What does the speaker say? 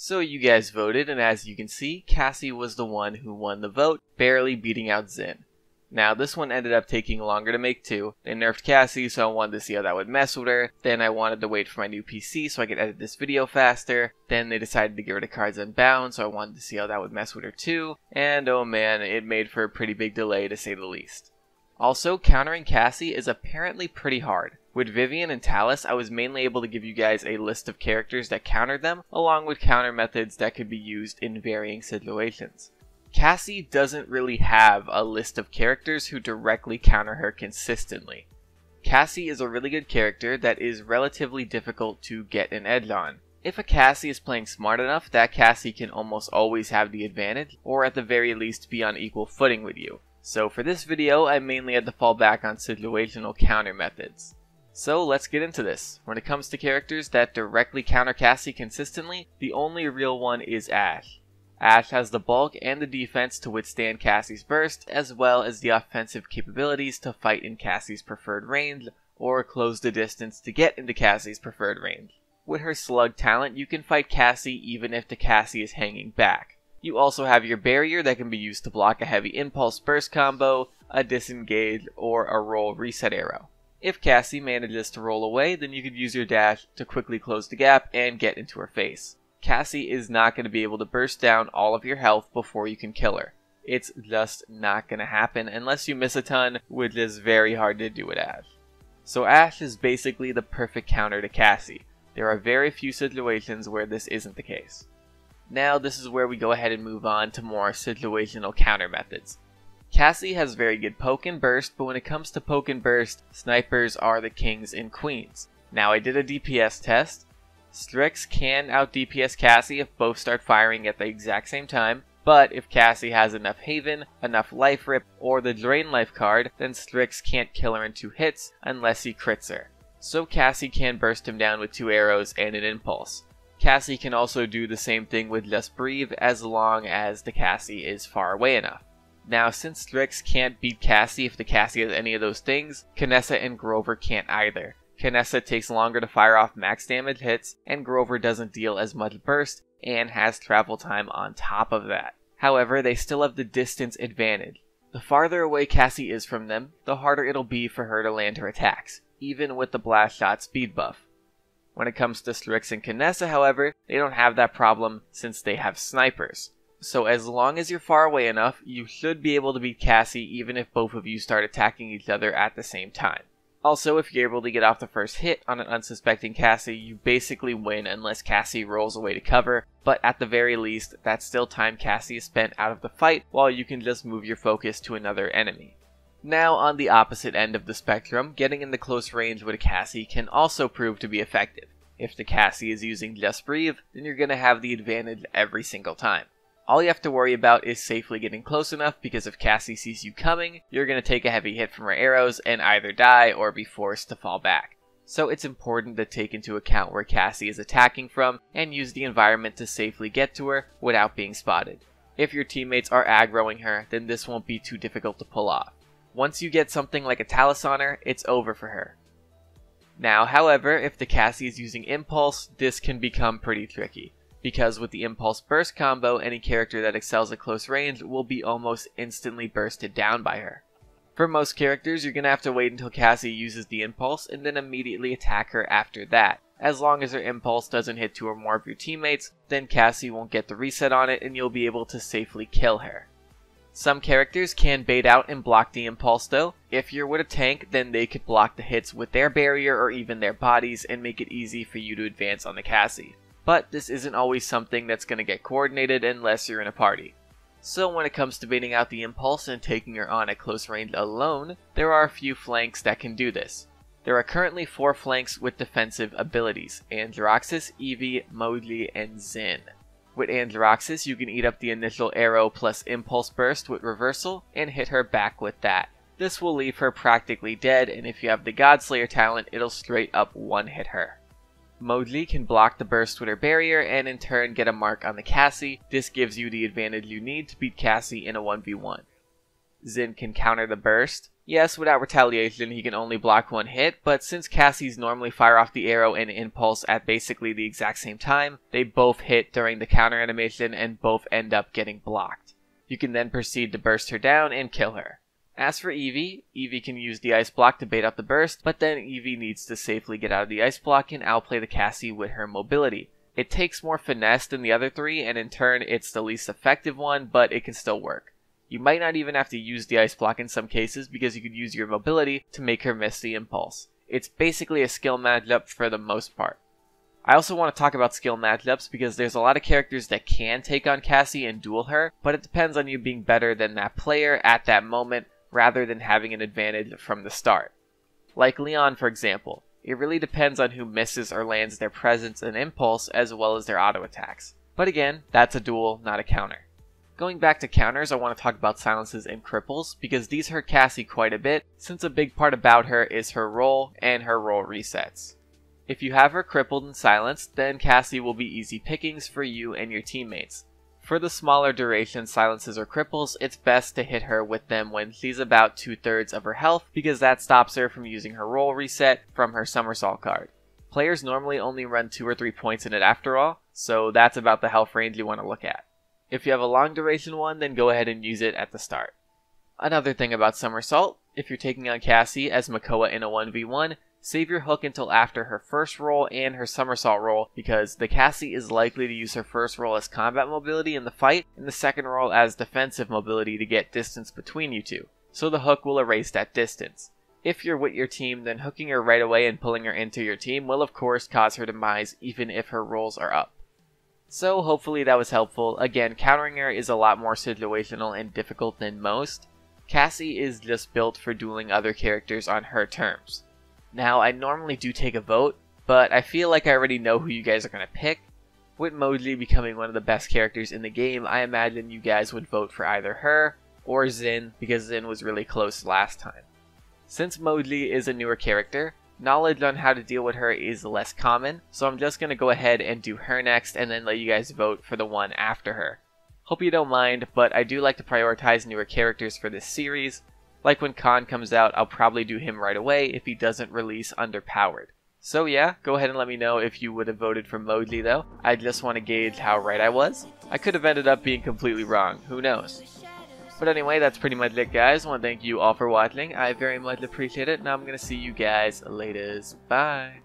So you guys voted, and as you can see, Cassie was the one who won the vote, barely beating out Zin. Now this one ended up taking longer to make too. They nerfed Cassie, so I wanted to see how that would mess with her. Then I wanted to wait for my new PC so I could edit this video faster. Then they decided to get rid of Cards Unbound, so I wanted to see how that would mess with her too. And oh man, it made for a pretty big delay to say the least. Also, countering Cassie is apparently pretty hard. With Vivian and Talus, I was mainly able to give you guys a list of characters that countered them, along with counter methods that could be used in varying situations. Cassie doesn't really have a list of characters who directly counter her consistently. Cassie is a really good character that is relatively difficult to get an edge on. If a Cassie is playing smart enough, that Cassie can almost always have the advantage, or at the very least be on equal footing with you. So for this video, I mainly had to fall back on situational counter methods. So let's get into this. When it comes to characters that directly counter Cassie consistently, the only real one is Ashe. Ashe has the bulk and the defense to withstand Cassie's burst, as well as the offensive capabilities to fight in Cassie's preferred range, or close the distance to get into Cassie's preferred range. With her slug talent, you can fight Cassie even if the Cassie is hanging back. You also have your barrier that can be used to block a heavy impulse burst combo, a disengage, or a roll reset arrow. If Cassie manages to roll away, then you could use your dash to quickly close the gap and get into her face. Cassie is not going to be able to burst down all of your health before you can kill her. It's just not going to happen unless you miss a ton, which is very hard to do with Ashe. So Ashe is basically the perfect counter to Cassie. There are very few situations where this isn't the case. Now this is where we go ahead and move on to more situational counter methods. Cassie has very good poke and burst, but when it comes to poke and burst, snipers are the kings and queens. Now I did a DPS test. Strix can out DPS Cassie if both start firing at the exact same time, but if Cassie has enough Haven, enough Life Rip, or the Drain Life card, then Strix can't kill her in 2 hits unless he crits her. So Cassie can burst him down with 2 arrows and an impulse. Cassie can also do the same thing with Just Breathe as long as the Cassie is far away enough. Now since Strix can't beat Cassie if the Cassie has any of those things, Kinessa and Grover can't either. Kinessa takes longer to fire off max damage hits, and Grover doesn't deal as much burst and has travel time on top of that. However, they still have the distance advantage. The farther away Cassie is from them, the harder it'll be for her to land her attacks, even with the blast shot speed buff. When it comes to Strix and Kinessa, however, they don't have that problem since they have snipers. So as long as you're far away enough, you should be able to beat Cassie even if both of you start attacking each other at the same time. Also, if you're able to get off the first hit on an unsuspecting Cassie, you basically win unless Cassie rolls away to cover, but at the very least, that's still time Cassie is spent out of the fight while you can just move your focus to another enemy. Now, on the opposite end of the spectrum, getting into close range with a Cassie can also prove to be effective. If the Cassie is using Just Breathe, then you're going to have the advantage every single time. All you have to worry about is safely getting close enough, because if Cassie sees you coming, you're going to take a heavy hit from her arrows and either die or be forced to fall back. So it's important to take into account where Cassie is attacking from and use the environment to safely get to her without being spotted. If your teammates are aggroing her, then this won't be too difficult to pull off. Once you get something like a Talus on her, it's over for her. Now, however, if the Cassie is using Impulse, this can become pretty tricky. Because with the Impulse Burst combo, any character that excels at close range will be almost instantly bursted down by her. For most characters, you're going to have to wait until Cassie uses the Impulse and then immediately attack her after that. As long as her Impulse doesn't hit 2 or more of your teammates, then Cassie won't get the reset on it and you'll be able to safely kill her. Some characters can bait out and block the Impulse though. If you're with a tank, then they could block the hits with their barrier or even their bodies and make it easy for you to advance on the Cassie. But this isn't always something that's going to get coordinated unless you're in a party. So when it comes to baiting out the Impulse and taking her on at close range alone, there are a few flanks that can do this. There are currently 4 flanks with defensive abilities: Androxus, Eevee, Mowgli, and Zin. With Androxus, you can eat up the initial arrow plus Impulse Burst with Reversal and hit her back with that. This will leave her practically dead, and if you have the Godslayer talent, it'll straight up one-hit her. Mowgli can block the burst with her barrier and in turn get a mark on the Cassie. This gives you the advantage you need to beat Cassie in a 1v1. Zin can counter the burst. Yes, without retaliation, he can only block one hit, but since Cassie's normally fire off the arrow and impulse at basically the exact same time, they both hit during the counter animation and both end up getting blocked. You can then proceed to burst her down and kill her. As for Eevee, Eevee can use the ice block to bait out the burst, but then Eevee needs to safely get out of the ice block and outplay the Cassie with her mobility. It takes more finesse than the other three, and in turn it's the least effective one, but it can still work. You might not even have to use the ice block in some cases because you could use your mobility to make her miss the impulse. It's basically a skill matchup for the most part. I also want to talk about skill matchups because there's a lot of characters that can take on Cassie and duel her, but it depends on you being better than that player at that moment rather than having an advantage from the start. Like Leon, for example. It really depends on who misses or lands their presence and impulse as well as their auto attacks. But again, that's a duel, not a counter. Going back to counters, I want to talk about silences and cripples, because these hurt Cassie quite a bit, since a big part about her is her roll and her roll resets. If you have her crippled and silenced, then Cassie will be easy pickings for you and your teammates. For the smaller duration silences or cripples, it's best to hit her with them when she's about 2/3 of her health, because that stops her from using her roll reset from her somersault card. Players normally only run 2 or 3 points in it after all, so that's about the health range you want to look at. If you have a long duration one, then go ahead and use it at the start. Another thing about somersault, if you're taking on Cassie as Makoa in a 1v1, save your hook until after her first roll and her somersault roll, because the Cassie is likely to use her first roll as combat mobility in the fight and the second roll as defensive mobility to get distance between you two, so the hook will erase that distance. If you're with your team, then hooking her right away and pulling her into your team will of course cause her demise even if her rolls are up. So hopefully that was helpful. Again, countering her is a lot more situational and difficult than most. Cassie is just built for dueling other characters on her terms. Now, I normally do take a vote, but I feel like I already know who you guys are going to pick. With Mowgli becoming one of the best characters in the game, I imagine you guys would vote for either her or Xin, because Xin was really close last time. Since Mowgli is a newer character, knowledge on how to deal with her is less common, so I'm just going to go ahead and do her next and then let you guys vote for the one after her. Hope you don't mind, but I do like to prioritize newer characters for this series. Like when Khan comes out, I'll probably do him right away if he doesn't release underpowered. So yeah, go ahead and let me know if you would have voted for Mowgli though. I just want to gauge how right I was. I could have ended up being completely wrong, who knows. But anyway, that's pretty much it guys. I want to thank you all for watching. I very much appreciate it, and I'm going to see you guys later. Bye!